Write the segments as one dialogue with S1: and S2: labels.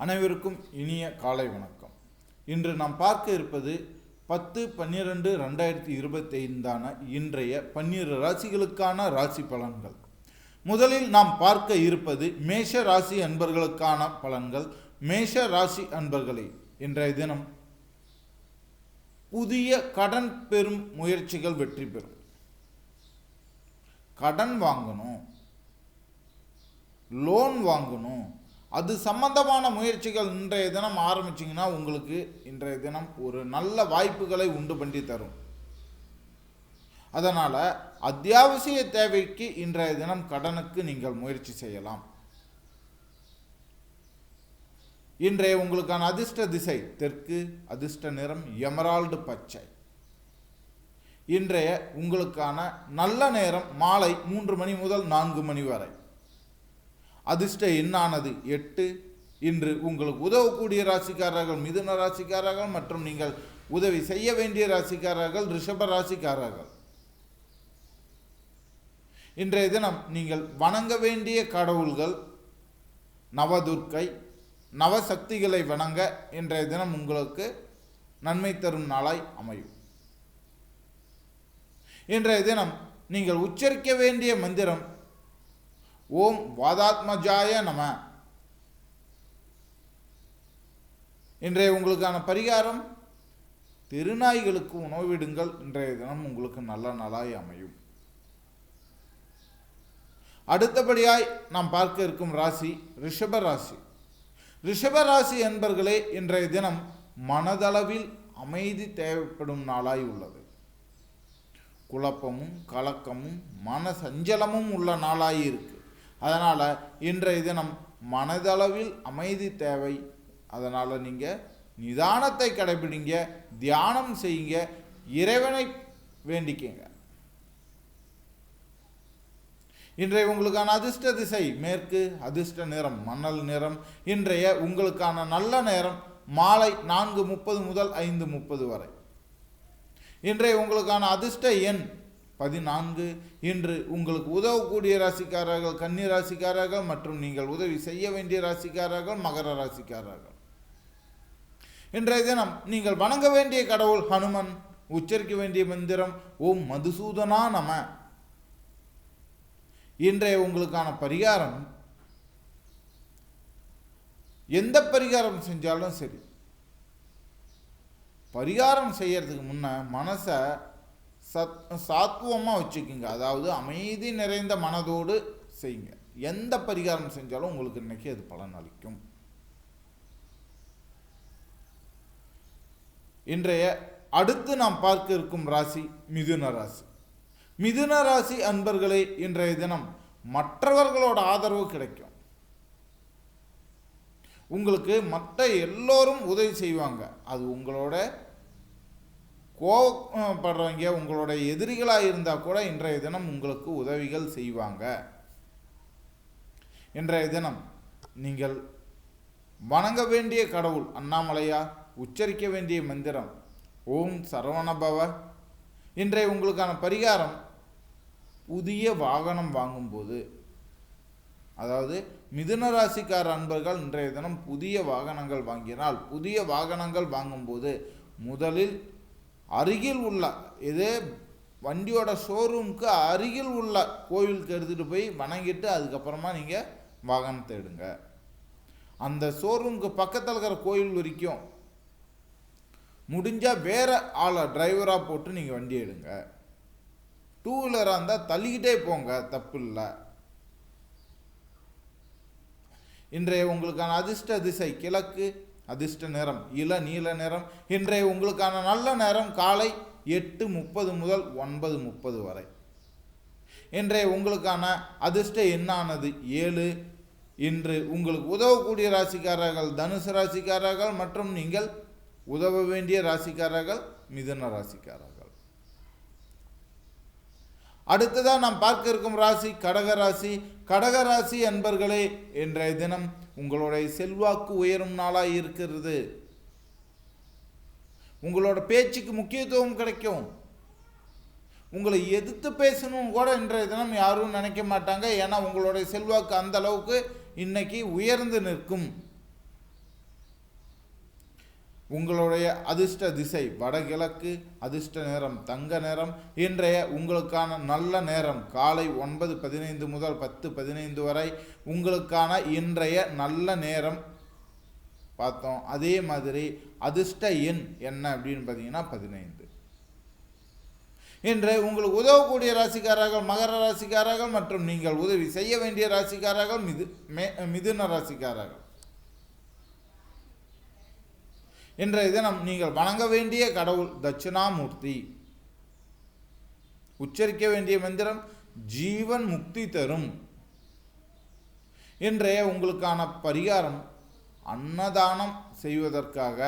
S1: அனைவருக்கும் இனிய காலை வணக்கம். இன்று நாம் பார்க்க இருப்பது 10/12/2025 இன்றைய 12 ராசிகளுக்கான ராசி பலன்கள். முதலில் நாம் பார்க்க இருப்பது மேஷ ராசி அன்பர்களுக்கான பலன்கள். மேஷ ராசி அன்பர்களே, இன்றைய தினம் புதிய கடன் பெறும் முயற்சிகள் வெற்றி பெறும். கடன் வாங்கணும், லோன் வாங்கணும், அது சம்பந்தமான முயற்சிகள் இன்றைய தினம் ஆரம்பிச்சிங்கன்னா உங்களுக்கு இன்றைய தினம் ஒரு நல்ல வாய்ப்புகளை உண்டு பண்ணி தரும். அதனால் அத்தியாவசிய தேவைக்கு இன்றைய தினம் கடனுக்கு நீங்கள் முயற்சி செய்யலாம். இன்றைய உங்களுக்கான அதிர்ஷ்ட திசை தெற்கு, அதிர்ஷ்ட நிறம் எமரால்டு பச்சை. இன்றைய உங்களுக்கான நல்ல நேரம் மாலை 3 மணி முதல் 4 மணி வரை. அதிர்ஷ்ட எண்ணானது 8. இன்று உங்களுக்கு உதவக்கூடிய ராசிக்காரர்கள் மிதுன ராசிக்காரர்கள் மற்றும் நீங்கள் உதவி செய்ய வேண்டிய ராசிக்காரர்கள் ரிஷப ராசிக்காரர்கள். இன்றைய தினம் நீங்கள் வணங்க வேண்டிய கடவுள்கள் நவதுர்க்கை, நவசக்திகளை வணங்க இன்றைய தினம் உங்களுக்கு நன்மை தரும் நாளாய் அமையும். இன்றைய தினம் நீங்கள் உச்சரிக்க வேண்டிய மந்திரம் ஓம் வாதாத்மஜாய நம. இன்றைய உங்களுக்கான பரிகாரம் தெருநாய்களுக்கு உணவிடுங்கள். இன்றைய தினம் உங்களுக்கு நல்ல நாளாய் அமையும். அடுத்தபடியாய் நாம் பார்க்க இருக்கும் ராசி ரிஷப ராசி. ரிஷப ராசி என்பர்களே, இன்றைய தினம் மனதளவில் அமைதி தேவைப்படும் நாளாய் உள்ளது. குழப்பமும் கலக்கமும் மன சஞ்சலமும் உள்ள நாளாய் இருக்கு. அதனால் இன்றைய தினம் மனதளவில் அமைதி தேவை. அதனால் நீங்கள் நிதானத்தை கடைபிடிங்க, தியானம் செய்யுங்க, இறைவனை வேண்டிக்கங்க. இன்றைய உங்களுக்கான அதிர்ஷ்ட திசை மேற்கு, அதிர்ஷ்ட நிறம் மணல் நிறம். இன்றைய உங்களுக்கான நல்ல நேரம் மாலை 4:30 முதல் 5:30 வரை. இன்றைய உங்களுக்கான அதிர்ஷ்ட எண் 14. இன்று உங்களுக்கு உதவக்கூடிய ராசிக்காரர்கள் கன்னி ராசிக்காரர்கள் மற்றும் நீங்கள் உதவி செய்ய வேண்டிய ராசிக்காரர்கள் மகர ராசிக்காரர்கள். இன்றைய தினம் நீங்கள் வணங்க வேண்டிய கடவுள் ஹனுமன். உச்சரிக்க வேண்டிய மந்திரம் ஓம் மதுசூதனா நம. இன்றைய உங்களுக்கான பரிகாரம், எந்த பரிகாரம் செஞ்சாலும் சரி, பரிகாரம் செய்யறதுக்கு முன்ன மனசை சாத்துவமாக வச்சுக்கோங்க. அதாவது அமைதி நிறைந்த மனதோடு செய்யுங்க. எந்த பரிகாரம் செஞ்சாலும் உங்களுக்கு இன்னைக்கு அது பலன் அளிக்கும். இன்றைய அடுத்து நாம் பார்க்க இருக்கும் ராசி மிதுன ராசி. மிதுன ராசி அன்பர்களே, இன்றைய தினம் மற்றவர்களோட ஆதரவு கிடைக்கும். உங்களுக்கு மற்ற எல்லோரும் உதவி செய்வாங்க. அது உங்களோட கோவப்படுறவங்க உங்களோட எதிரிகளாக இருந்தால் கூட இன்றைய தினம் உங்களுக்கு உதவிகள் செய்வாங்க. இன்றைய தினம் நீங்கள் வணங்க வேண்டிய கடவுள் அண்ணாமலையா. உச்சரிக்க வேண்டிய மந்திரம் ஓம் சரவணபவ. இன்றைய உங்களுக்கான பரிகாரம் புதிய வாகனம் வாங்கும்போது, அதாவது மிதுன ராசிக்கார அன்பர்கள் இன்றைய தினம் புதிய வாகனங்கள் வாங்கினால், புதிய வாகனங்கள் வாங்கும்போது முதலில் அருகில் உள்ள வண்டியோட ஷோரூமுக்கு அருகில் உள்ள கோவிலுக்கு எடுத்துகிட்டு போய் வணங்கிட்டு அதுக்கப்புறமா நீங்கள் வாகனத்தை எடுங்க. அந்த ஷோரூமுக்கு பக்கத்தில் இருக்கிற கோயில் வரைக்கும் முடிஞ்சால் வேறு ஆளை டிரைவராக போட்டு நீங்கள் வண்டி எடுங்க. 2 வீலராக இருந்தால் தள்ளிக்கிட்டே போங்க, தப்பு இல்லை. இன்றைய உங்களுக்கான அதிர்ஷ்ட திசை கிழக்கு, அதிர்ஷ்ட நிறம் இள நீல நிறம். இன்றைய உங்களுக்கான நல்ல நேரம் காலை 8:30 முதல் 9:30 வரை. இன்றைய உங்களுக்கான அதிர்ஷ்ட எண்ணானது 7. இன்று உங்களுக்கு உதவக்கூடிய ராசிக்காரர்கள் தனுசு ராசிக்காரர்கள் மற்றும் நீங்கள் உதவ வேண்டிய ராசிக்காரர்கள் மிதுன ராசிக்காரர்கள். அடுத்ததான் நாம் பார்க்க இருக்கும் ராசி கடகராசி. கடகராசி அன்பர்களே, இன்றைய தினம் உங்களுடைய செல்வாக்கு உயரும் நாளாக இருக்கிறது. உங்களோட பேச்சுக்கு முக்கியத்துவம் கிடைக்கும். உங்களை எதிர்த்து பேசணும் கூட இன்றைய தினம் யாரும் நினைக்க மாட்டாங்க. ஏன்னா உங்களுடைய செல்வாக்கு அந்த அளவுக்கு இன்னைக்கு உயர்ந்து நிற்கும். உங்களுடைய அதிர்ஷ்ட திசை வடகிழக்கு, அதிர்ஷ்ட நேரம் தங்க நேரம். இன்றைய உங்களுக்கான நல்ல நேரம் காலை 9:15 முதல் 10:15 வரை உங்களுக்கான இன்றைய நல்ல நேரம் பார்த்தோம். அதே மாதிரி அதிர்ஷ்ட எண் என்ன அப்படின்னு பார்த்தீங்கன்னா 15. இன்று உங்களுக்கு உதவக்கூடிய ராசிக்காரர்கள் மகர ராசிக்காரர்கள் மற்றும் நீங்கள் உதவி செய்ய வேண்டிய ராசிக்காரர்கள் மிதுன ராசிக்காரர்கள். இன்றைய தினம் நீங்கள் வணங்க வேண்டிய கடவுள் தட்சிணாமூர்த்தி. உச்சரிக்க வேண்டிய மந்திரம் ஜீவன் முக்தி தரும். இன்றைய உங்களுக்கான பரிகாரம் அன்னதானம் செய்வதற்காக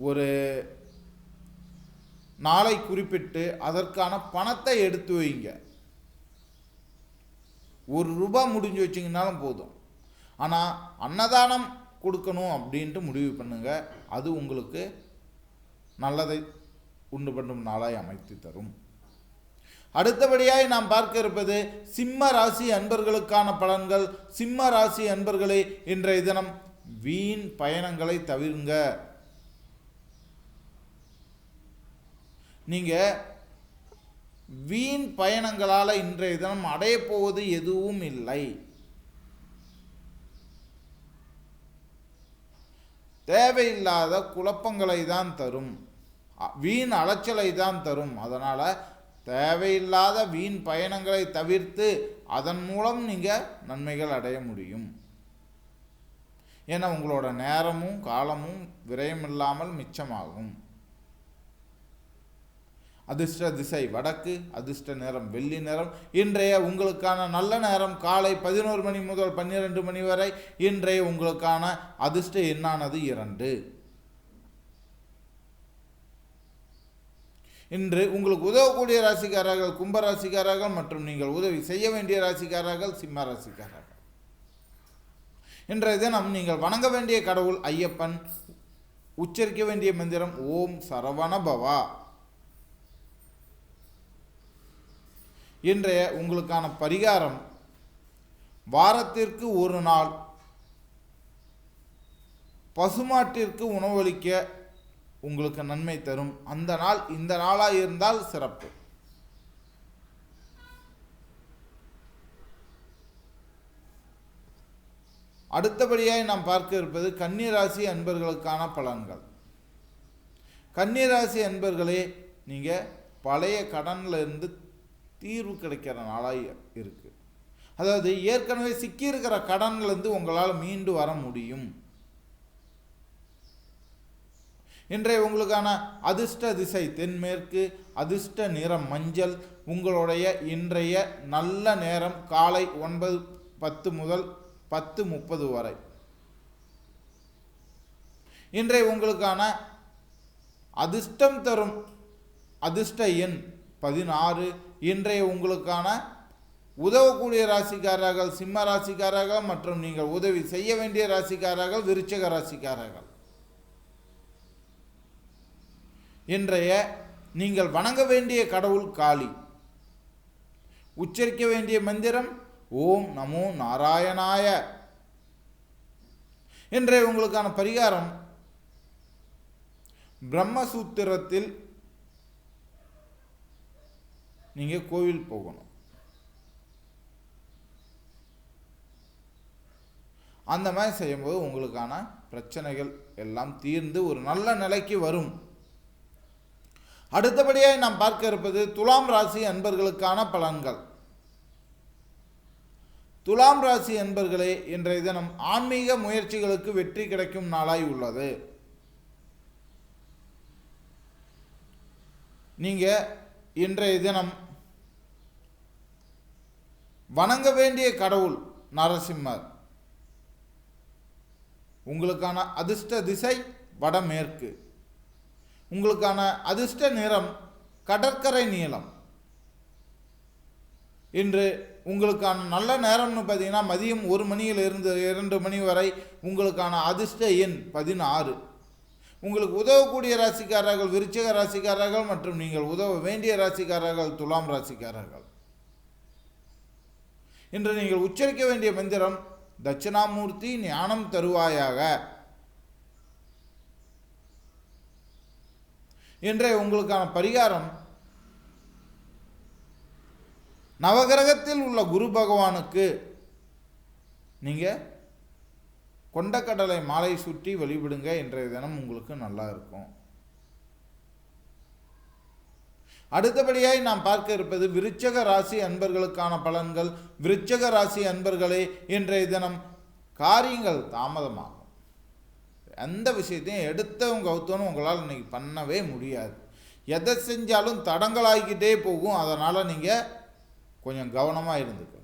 S1: ஒரு நாளை குறிப்பிட்டு அதற்கான பணத்தை எடுத்து வைங்க. ₹1 முடிஞ்சு வச்சிங்கனாலும் போதும். ஆனால் அன்னதானம் கொடுக்கணும் அப்படின்ட்டு முடிவு பண்ணுங்க. அது உங்களுக்கு நல்லதை உண்டு பண்ணும் நாளாய் அமைத்து தரும். அடுத்தபடியாய் நாம் பார்க்க இருப்பது சிம்ம ராசி அன்பர்களுக்கான பலன்கள். சிம்ம ராசி அன்பர்களே, இன்றைய தினம் வீண் பயணங்களை தவிருங்க. நீங்க வீண் பயணங்களால் இன்றைய தினம் அடைய போவது எதுவும் இல்லை. தேவையில்லாத குழப்பங்களை தான் தரும், வீண் அலைச்சலை தான் தரும். அதனால தேவையில்லாத வீண் பயணங்களை தவிர்த்து அதன் மூலம் நீங்கள் நன்மைகள் அடைய முடியும். ஏன்னா உங்களோட நேரமும் காலமும் விரயம் இல்லாமல் மிச்சமாகும். அதிர்ஷ்ட திசை வடக்கு, அதிர்ஷ்ட நேரம் வெள்ளி நேரம். இன்றைய உங்களுக்கான நல்ல நேரம் காலை 11 மணி முதல் 12 மணி வரை. இன்றைய உங்களுக்கான அதிர்ஷ்ட எண்ணானது 2. இன்று உங்களுக்கு உதவக்கூடிய ராசிக்காரர்கள் கும்பராசிக்காரர்கள் மற்றும் நீங்கள் உதவி செய்ய வேண்டிய ராசிக்காரர்கள் சிம்ம ராசிக்காரர்கள். இன்றைய தினம் நீங்கள் வணங்க வேண்டிய கடவுள் ஐயப்பன். உச்சரிக்க வேண்டிய மந்திரம் ஓம் சரவண பவா. இன்றைய உங்களுக்கான பரிகாரம் வாரத்திற்கு ஒரு நாள் பசுமாட்டிற்கு உணவளிக்க உங்களுக்கு நன்மை தரும். அந்த நாள் இந்த நாளாக இருந்தால் சிறப்பு. அடுத்தபடியாய் நாம் பார்க்க இருப்பது கன்னிராசி அன்பர்களுக்கான பலன்கள். கன்னிராசி அன்பர்களே, நீங்கள் பழைய கடனில் இருந்து தீர்வு கிடைக்கிற நாளாக இருக்கு. அதாவது ஏற்கனவே சிக்கியிருக்கிற கடன்லேருந்து உங்களால் மீண்டு வர முடியும். இன்றைய உங்களுக்கான அதிர்ஷ்ட திசை தென்மேற்கு, அதிர்ஷ்ட நிறம் மஞ்சள். உங்களுடைய இன்றைய நல்ல நேரம் காலை 9:10 முதல் 10:30 வரை. இன்றைய உங்களுக்கான அதிர்ஷ்டம் தரும் அதிர்ஷ்ட எண் 16. இன்றைய உங்களுக்கான உதவக்கூடிய ராசிக்காரர்கள் சிம்ம ராசிக்காரர்கள் மற்றும் நீங்கள் உதவி செய்ய வேண்டிய ராசிக்காரர்கள் விருச்சிக ராசிக்காரர்கள். இன்றைய நீங்கள் வணங்க வேண்டிய கடவுள் காளி. உச்சரிக்க வேண்டிய மந்திரம் ஓம் நமோ நாராயணாய. இன்றைய உங்களுக்கான பரிகாரம் பிரம்மசூத்திரத்தில் நீங்கள் கோவில் போகணும். அந்த மாதிரி செய்யும்போது உங்களுக்கான பிரச்சனைகள் எல்லாம் தீர்ந்து ஒரு நல்ல நிலைக்கு வரும். அடுத்தபடியாக நாம் பார்க்க இருப்பது துலாம் ராசி அன்பர்களுக்கான பலன்கள். துலாம் ராசி அன்பர்களே, இன்றைய தினம் ஆன்மீக முயற்சிகளுக்கு வெற்றி கிடைக்கும் நாளாய் உள்ளது. நீங்கள் இன்றைய தினம் வணங்க வேண்டிய கடவுள் நரசிம்மர். உங்களுக்கான அதிர்ஷ்ட திசை வடமேற்கு. உங்களுக்கான அதிர்ஷ்ட நிறம் கடற்கரை நீலம். இன்று உங்களுக்கான நல்ல நேரம்னு பார்த்தீங்கன்னா மதியம் 1 மணியிலிருந்து 2 மணி வரை. உங்களுக்கான அதிர்ஷ்ட எண் 16. உங்களுக்கு உதவக்கூடிய ராசிக்காரர்கள் விருச்சிக ராசிக்காரர்கள் மற்றும் நீங்கள் உதவ வேண்டிய ராசிக்காரர்கள் துலாம் ராசிக்காரர்கள். இன்று நீங்கள் உச்சரிக்க வேண்டிய மந்திரம் தட்சிணாமூர்த்தி ஞானம் தருவாயாக. இன்றைய உங்களுக்கான பரிகாரம், நவகிரகத்தில் உள்ள குரு பகவானுக்கு நீங்கள் கொண்டக்கடலை மாலை சுற்றி வழிபடுங்க. இன்றைய தினம் உங்களுக்கு நல்லா இருக்கும். அடுத்தபடியாய் நாம் பார்க்க இருப்பது விருச்சக ராசி அன்பர்களுக்கான பலன்கள். விருச்சக ராசி அன்பர்களே, இன்றைய தினம் காரியங்கள் தாமதமாகும். எந்த விஷயத்தையும் எடுத்தவங்க கவுத்தவனும் உங்களால் இன்னைக்கு பண்ணவே முடியாது. எதை செஞ்சாலும் தடங்களாகிக்கிட்டே போகும். அதனால் நீங்கள் கொஞ்சம் கவனமாக இருந்துக்கோங்க.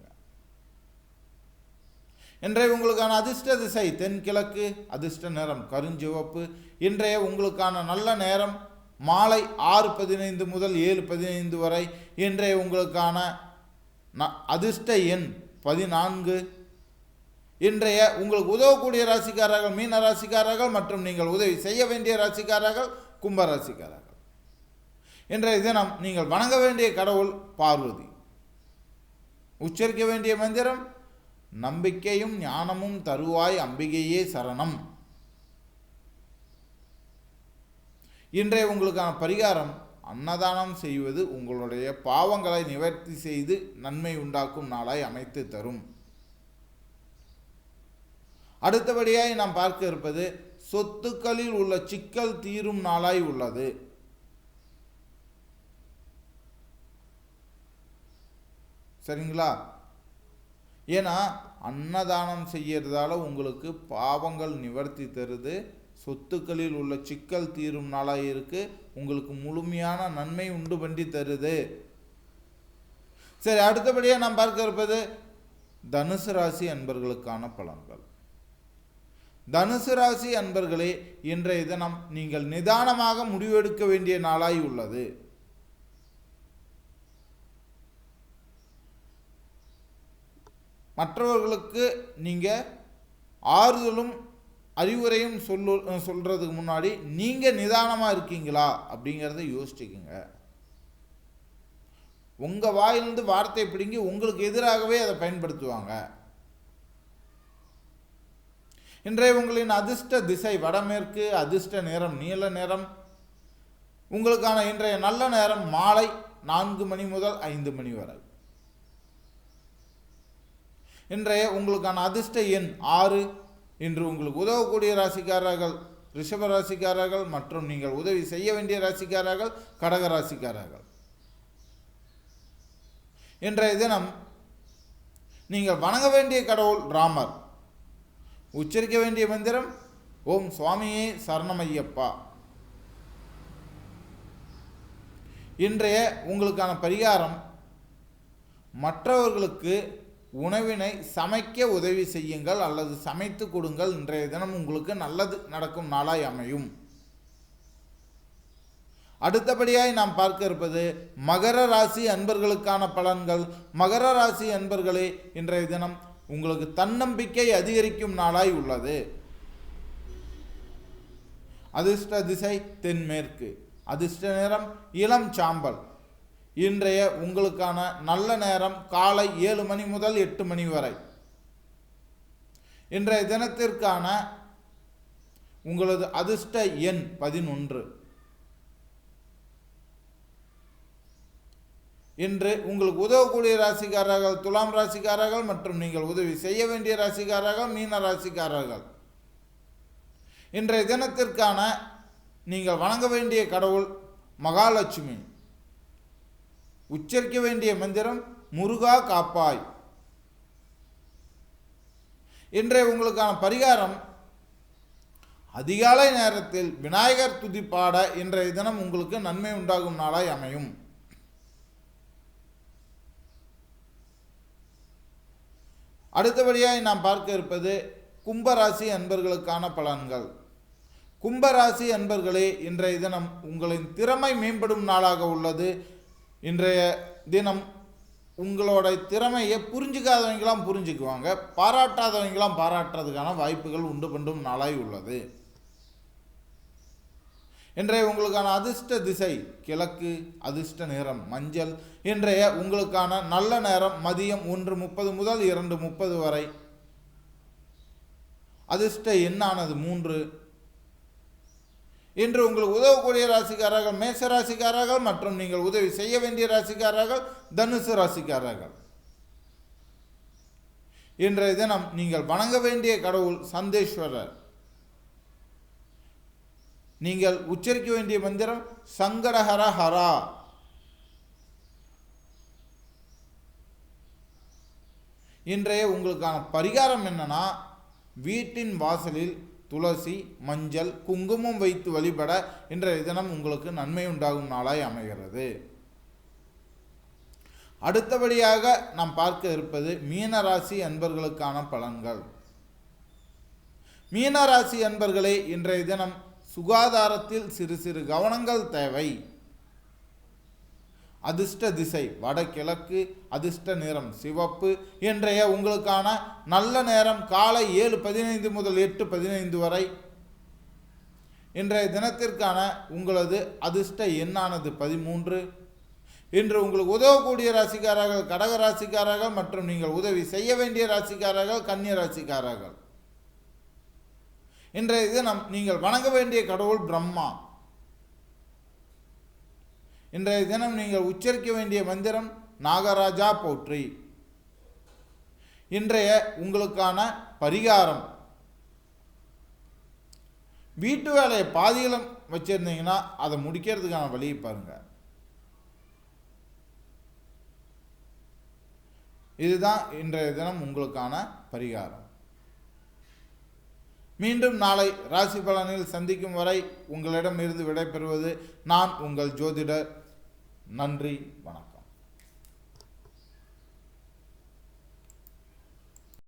S1: இன்றைய உங்களுக்கான அதிர்ஷ்ட திசை தென்கிழக்கு, அதிர்ஷ்ட நிறம் கருஞ்சிவப்பு. இன்றைய உங்களுக்கான நல்ல நேரம் மாலை 6:15 முதல் 7:15 வரை. இன்றைய உங்களுக்கான அதிர்ஷ்ட எண் 14. இன்றைய உங்களுக்கு உதவக்கூடிய ராசிக்காரர்கள் மீன ராசிக்காரர்கள் மற்றும் நீங்கள் உதவி செய்ய வேண்டிய ராசிக்காரர்கள் கும்ப ராசிக்காரர்கள். இன்றைய தினம் நீங்கள் வணங்க வேண்டிய கடவுள் பார்வதி. உச்சரிக்க வேண்டிய மந்திரம், நம்பிக்கையும் ஞானமும் தருவாய் அம்பிகையே சரணம். இன்றைய உங்களுக்கான பரிகாரம், அன்னதானம் செய்வது உங்களுடைய பாவங்களை நிவர்த்தி செய்து நன்மை உண்டாக்கும் நாளாய் அமைத்து தரும். அடுத்தபடியாய் நாம் பார்க்க இருப்பது, சொத்துக்களில் உள்ள சிக்கல் தீரும் நாளாய் உள்ளது. சரிங்களா? ஏன்னா அன்னதானம் செய்யறதால உங்களுக்கு பாவங்கள் நிவர்த்தி தருது, சொத்துக்களில் உள்ள சிக்கல் தீரும் நாளாக இருக்கு, உங்களுக்கு முழுமையான நன்மை உண்டு பண்ணி தருது. சரி, அடுத்தபடியாக நாம் பார்க்க இருப்பது தனுசு ராசி அன்பர்களுக்கான பலன்கள். தனுசு ராசி அன்பர்களே, இன்றைய தினம் நீங்கள் நிதானமாக முடிவெடுக்க வேண்டிய நாளாய் உள்ளது. மற்றவர்களுக்கு நீங்கள் ஆறுதலும் அறிவுரையும் சொல்கிறதுக்கு முன்னாடி நீங்கள் நிதானமாக இருக்கீங்களா அப்படிங்கிறத யோசிச்சுக்குங்க. உங்கள் வாயிலிருந்து வார்த்தை பிடிங்கி உங்களுக்கு எதிராகவே அதை பயன்படுத்துவாங்க. இன்றைய உங்களின் அதிர்ஷ்ட திசை வடமேற்கு, அதிர்ஷ்ட நிறம் நீல நிறம். உங்களுக்கான இன்றைய நல்ல நேரம் மாலை 4 மணி முதல் 5 மணி வரை. இன்றைய உங்களுக்கான அதிர்ஷ்ட எண் 6. இன்று உங்களுக்கு உதவக்கூடிய ராசிக்காரர்கள் ரிஷப ராசிக்காரர்கள் மற்றும் நீங்கள் உதவி செய்ய வேண்டிய ராசிக்காரர்கள் கடக ராசிக்காரர்கள். இன்றைய தினம் நீங்கள் வணங்க வேண்டிய கடவுள் ராமர். உச்சரிக்க வேண்டிய மந்திரம், ஓம் சுவாமியே சரணமையப்பா. இன்றைய உங்களுக்கான பரிகாரம், மற்றவர்களுக்கு உணவினை சமைக்க உதவி செய்யுங்கள் அல்லது சமைத்து கொடுங்கள். இன்றைய தினம் உங்களுக்கு நல்லது நடக்கும் நாளாய் அமையும். அடுத்தபடியாய் நாம் பார்க்க இருப்பது மகர ராசி அன்பர்களுக்கான பலன்கள். மகர ராசி அன்பர்களே, இன்றைய தினம் உங்களுக்கு தன்னம்பிக்கை அதிகரிக்கும் நாளாய் உள்ளது. அதிர்ஷ்ட திசை தென்மேற்கு, அதிர்ஷ்ட நிறம் இளம் சாம்பல். இன்றைய உங்களுக்கான நல்ல நேரம் காலை 7 மணி முதல் 8 மணி வரை. இன்றைய தினத்திற்கான உங்களது அதிர்ஷ்ட எண் 11. இன்று உங்களுக்கு உதவக்கூடிய ராசிக்காரர்கள் துலாம் ராசிக்காரர்கள் மற்றும் நீங்கள் உதவி செய்ய வேண்டிய ராசிக்காரர்கள் மீன ராசிக்காரர்கள். இன்றைய தினத்திற்கான நீங்கள் வணங்க வேண்டிய கடவுள் மகாலட்சுமி. உச்சரிக்க வேண்டிய மந்திரம், முருகா காப்பாய். இன்றைய உங்களுக்கான பரிகாரம், அதிகாலை நேரத்தில் விநாயகர் துதி பாட இன்றைய தினம் உங்களுக்கு நன்மை உண்டாகும் நாளாய் அமையும். அடுத்தபடியாய் நாம் பார்க்க இருப்பது கும்பராசி அன்பர்களுக்கான பலன்கள். கும்பராசி அன்பர்களே, இன்றைய தினம் உங்களின் திறமை மேம்படும் நாளாக உள்ளது. இன்றைய தினம் உங்களோட திறமையை புரிஞ்சுக்காதவங்களாம் புரிஞ்சுக்குவாங்க, பாராட்டாதவங்களாம் பாராட்டுறதுக்கான வாய்ப்புகள் உண்டு பண்ணும் நாளாய் உள்ளது. இன்றைய உங்களுக்கான அதிர்ஷ்ட திசை கிழக்கு, அதிர்ஷ்ட நிறம் மஞ்சள். இன்றைய உங்களுக்கான நல்ல நேரம் மதியம் 1:30 முதல் 2:30 வரை. அதிர்ஷ்ட எண்ணானது 3. இன்று உங்களுக்கு உதவக்கூடிய ராசிக்காரர்கள் மேச ராசிக்காரர்கள் மற்றும் நீங்கள் உதவி செய்ய வேண்டிய ராசிக்காரர்கள் தனுசு ராசிக்காரர்கள். இன்றைய தினம் நீங்கள் வணங்க வேண்டிய கடவுள் சந்தேஸ்வரர். நீங்கள் உச்சரிக்க வேண்டிய மந்திரம் சங்கடஹர ஹரா. இன்றைய உங்களுக்கான பரிகாரம் என்னன்னா, வீட்டின் வாசலில் துளசி, மஞ்சள், குங்குமம் வைத்து வழிபட இன்றைய தினம் உங்களுக்கு நன்மை உண்டாகும் நாளாய் அமைகிறது. அடுத்தபடியாக நாம் பார்க்க இருப்பது மீனராசி அன்பர்களுக்கான பலன்கள். மீனராசி அன்பர்களே, இன்றைய தினம் சுகாதாரத்தில் சிறு சிறு கவனங்கள் தேவை. அதிர்ஷ்ட திசை வடகிழக்கு, அதிர்ஷ்ட நிறம் சிவப்பு. இன்றைய உங்களுக்கான நல்ல நேரம் காலை 7:15 முதல் 8:15 வரை. இன்றைய தினத்திற்கான உங்களது அதிர்ஷ்ட எண்ணானது 13. இன்று உங்களுக்கு உதவக்கூடிய ராசிக்காரர்கள் கடக ராசிக்காரர்கள் மற்றும் நீங்கள் உதவி செய்ய வேண்டிய ராசிக்காரர்கள் கன்னியா ராசிக்காரர்கள். இன்றைய தினம் நீங்கள் வணங்க வேண்டிய கடவுள் பிரம்மா. இன்றைய தினம் நீங்கள் உச்சரிக்க வேண்டிய மந்திரம் நாகராஜா போற்றி. இன்றைய உங்களுக்கான பரிகாரம், வீட்டு வேலையை பாதியிலும் வச்சிருந்தீங்கன்னா அதை முடிக்கிறதுக்கான வழியை பாருங்க. இதுதான் இன்றைய தினம் உங்களுக்கான பரிகாரம். மீண்டும் நாளை ராசி பலனில் சந்திக்கும் வரை உங்களிடம் இருந்து விடைபெறுவது நான் உங்கள் ஜோதிடர். நன்றி, வணக்கம்.